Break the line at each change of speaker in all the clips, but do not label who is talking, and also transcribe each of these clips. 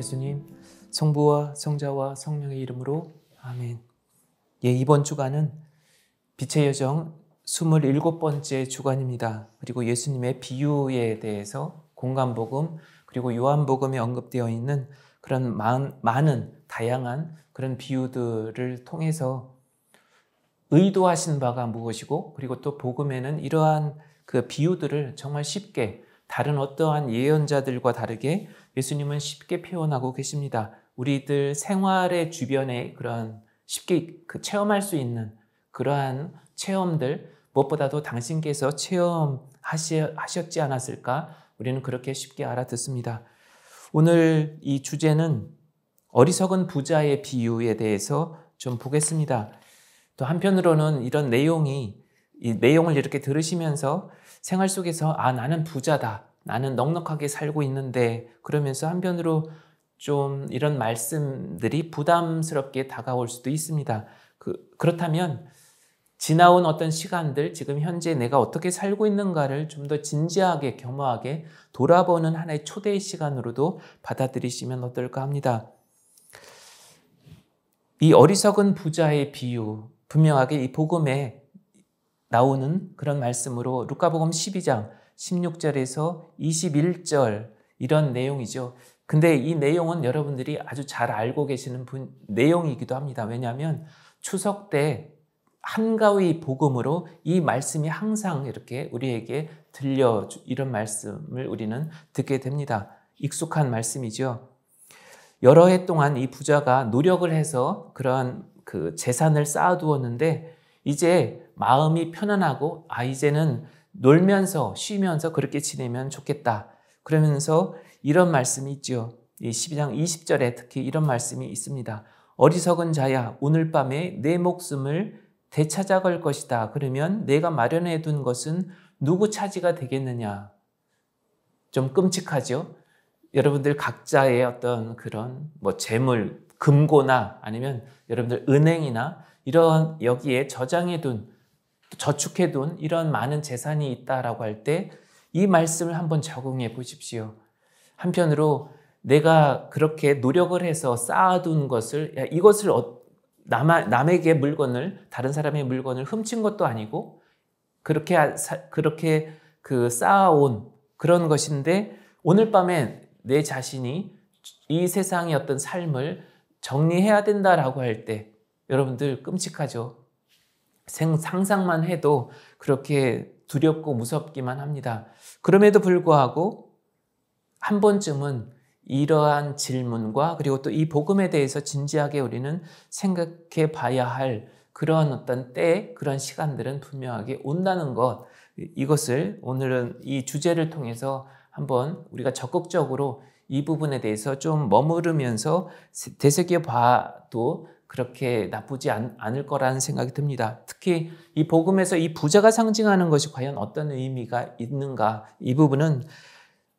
예수님, 성부와 성자와 성령의 이름으로 아멘. 이번 주간은 빛의 여정 27번째 주간입니다. 그리고 예수님의 비유에 대해서 공간복음 그리고 요한복음에 언급되어 있는 그런 많은 다양한 그런 비유들을 통해서 의도하신 바가 무엇이고, 그리고 또 복음에는 이러한 그 비유들을 정말 쉽게 다른 어떠한 예언자들과 다르게 예수님은 쉽게 표현하고 계십니다. 우리들 생활의 주변에 그런 쉽게 체험할 수 있는 그러한 체험들, 무엇보다도 당신께서 체험하셨지 않았을까? 우리는 그렇게 쉽게 알아듣습니다. 오늘 이 주제는 어리석은 부자의 비유에 대해서 좀 보겠습니다. 또 한편으로는 이런 이 내용을 이렇게 들으시면서 생활 속에서 나는 부자다, 나는 넉넉하게 살고 있는데, 그러면서 한편으로 좀 이런 말씀들이 부담스럽게 다가올 수도 있습니다. 그렇다면 지나온 어떤 시간들, 지금 현재 내가 어떻게 살고 있는가를 좀 더 진지하게 겸허하게 돌아보는 하나의 초대의 시간으로도 받아들이시면 어떨까 합니다. 이 어리석은 부자의 비유, 분명하게 이 복음에 나오는 그런 말씀으로 루카복음 12장 16절에서 21절 이런 내용이죠. 근데 이 내용은 여러분들이 아주 잘 알고 계시는 내용이기도 합니다. 왜냐하면 추석 때 한가위 복음으로 이 말씀이 항상 이렇게 우리에게 이런 말씀을 우리는 듣게 됩니다. 익숙한 말씀이죠. 여러 해 동안 이 부자가 노력을 해서 그러한 재산을 쌓아두었는데, 이제 마음이 편안하고 이제는 놀면서 쉬면서 그렇게 지내면 좋겠다. 그러면서 이런 말씀이 있죠. 이 12장 20절에 특히 이런 말씀이 있습니다. 어리석은 자야, 오늘 밤에 내 목숨을 되찾아갈 것이다. 그러면 내가 마련해 둔 것은 누구 차지가 되겠느냐. 좀 끔찍하죠. 여러분들 각자의 어떤 그런 재물, 금고나 아니면 여러분들 은행이나 이런 여기에 저축해둔 이런 많은 재산이 있다라고 할 때 이 말씀을 한번 적용해 보십시오. 한편으로 내가 그렇게 노력을 해서 쌓아둔 것을, 이것을 남에게 다른 사람의 물건을 훔친 것도 아니고 그렇게 쌓아온 그런 것인데, 오늘 밤에 내 자신이 이 세상의 어떤 삶을 정리해야 된다라고 할 때 여러분들 끔찍하죠. 상상만 해도 그렇게 두렵고 무섭기만 합니다. 그럼에도 불구하고 한 번쯤은 이러한 질문과 그리고 또 이 복음에 대해서 진지하게 우리는 생각해 봐야 할 그런 어떤 때, 그런 시간들은 분명하게 온다는 것, 이것을 오늘은 이 주제를 통해서 한번 우리가 적극적으로 이 부분에 대해서 좀 머무르면서 되새겨 봐도 그렇게 나쁘지 않을 거라는 생각이 듭니다. 특히 이 복음에서 이 부자가 상징하는 것이 과연 어떤 의미가 있는가, 이 부분은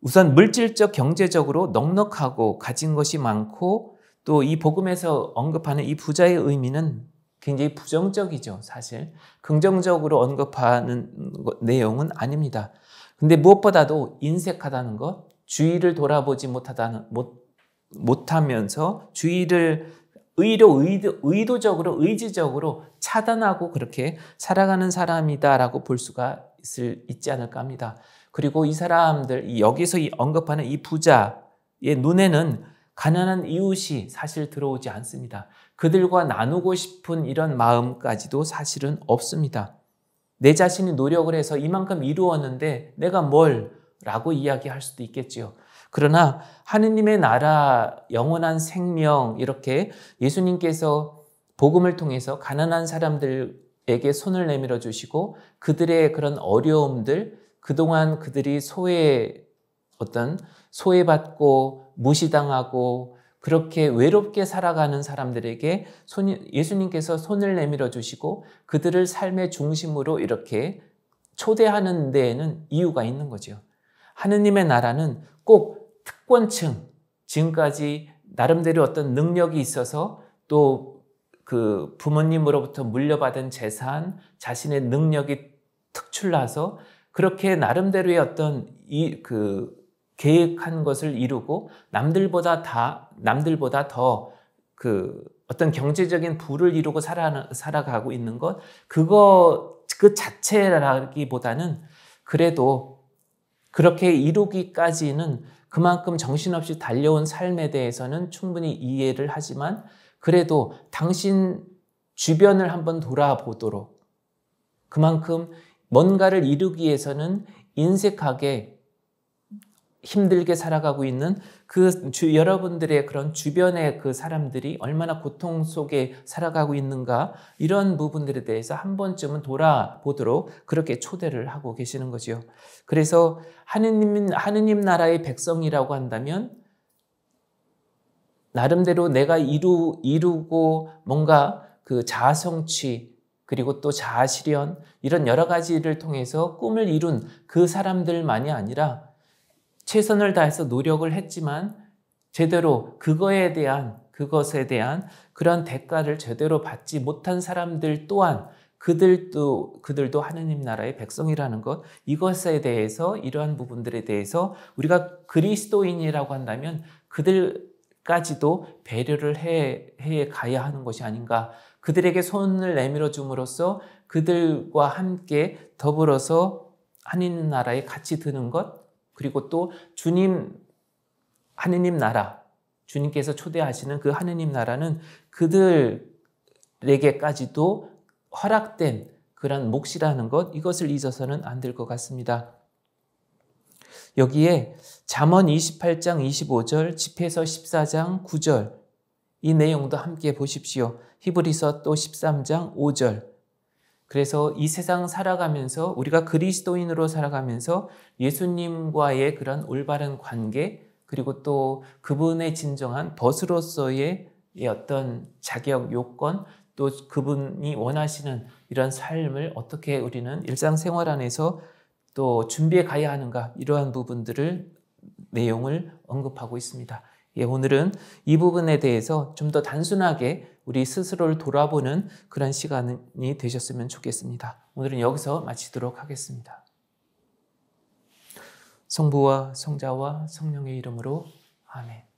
우선 물질적 경제적으로 넉넉하고 가진 것이 많고, 또 이 복음에서 언급하는 이 부자의 의미는 굉장히 부정적이죠. 사실 긍정적으로 언급하는 내용은 아닙니다. 근데 무엇보다도 인색하다는 것, 주위를 돌아보지 못하면서 주위를 의도적으로 의지적으로 차단하고 그렇게 살아가는 사람이다라고 볼 수가 있지 않을까 합니다. 그리고 이 사람들, 여기서 언급하는 이 부자의 눈에는 가난한 이웃이 사실 들어오지 않습니다. 그들과 나누고 싶은 이런 마음까지도 사실은 없습니다. 내 자신이 노력을 해서 이만큼 이루었는데 내가 뭘? 라고 이야기할 수도 있겠지요. 그러나 하느님의 나라, 영원한 생명, 이렇게 예수님께서 복음을 통해서 가난한 사람들에게 손을 내밀어 주시고 그들의 그런 어려움들, 그동안 그들이 소외받고 무시당하고 그렇게 외롭게 살아가는 사람들에게 예수님께서 손을 내밀어 주시고 그들을 삶의 중심으로 이렇게 초대하는 데에는 이유가 있는 거죠. 하느님의 나라는 꼭 특권층, 지금까지 나름대로 어떤 능력이 있어서 또 그 부모님으로부터 물려받은 재산, 자신의 능력이 특출나서 그렇게 나름대로의 어떤 계획한 것을 이루고 남들보다 더 어떤 경제적인 부를 이루고 살아가고 있는 것, 그 자체라기보다는 그래도 그렇게 이루기까지는 그만큼 정신없이 달려온 삶에 대해서는 충분히 이해를 하지만 그래도 당신 주변을 한번 돌아보도록, 그만큼 뭔가를 이루기 위해서는 인색하게 힘들게 살아가고 있는 여러분들의 그런 주변의 그 사람들이 얼마나 고통 속에 살아가고 있는가, 이런 부분들에 대해서 한 번쯤은 돌아보도록 그렇게 초대를 하고 계시는 거죠. 그래서 하느님 나라의 백성이라고 한다면 나름대로 내가 이루고 뭔가 그 자아성취 그리고 또 자아실현 이런 여러 가지를 통해서 꿈을 이룬 그 사람들만이 아니라 최선을 다해서 노력을 했지만 제대로 그것에 대한 그런 대가를 제대로 받지 못한 사람들 또한 그들도 하느님 나라의 백성이라는 것, 이것에 대해서, 이러한 부분들에 대해서 우리가 그리스도인이라고 한다면 그들까지도 배려를 해 가야 하는 것이 아닌가. 그들에게 손을 내밀어 줌으로써 그들과 함께 더불어서 하느님 나라에 같이 드는 것, 그리고 또 하느님 나라, 주님께서 초대하시는 그 하느님 나라는 그들에게까지도 허락된 그런 몫이라는 것, 이것을 잊어서는 안 될 것 같습니다. 여기에 잠언 28장 25절, 집회서 14장 9절 이 내용도 함께 보십시오. 히브리서 또 13장 5절. 그래서 이 세상 살아가면서 우리가 그리스도인으로 살아가면서 예수님과의 그런 올바른 관계, 그리고 또 그분의 진정한 벗으로서의 어떤 자격 요건, 또 그분이 원하시는 이런 삶을 어떻게 우리는 일상생활 안에서 또 준비해 가야 하는가, 이러한 내용을 언급하고 있습니다. 오늘은 이 부분에 대해서 좀 더 단순하게 우리 스스로를 돌아보는 그런 시간이 되셨으면 좋겠습니다. 오늘은 여기서 마치도록 하겠습니다. 성부와 성자와 성령의 이름으로 아멘.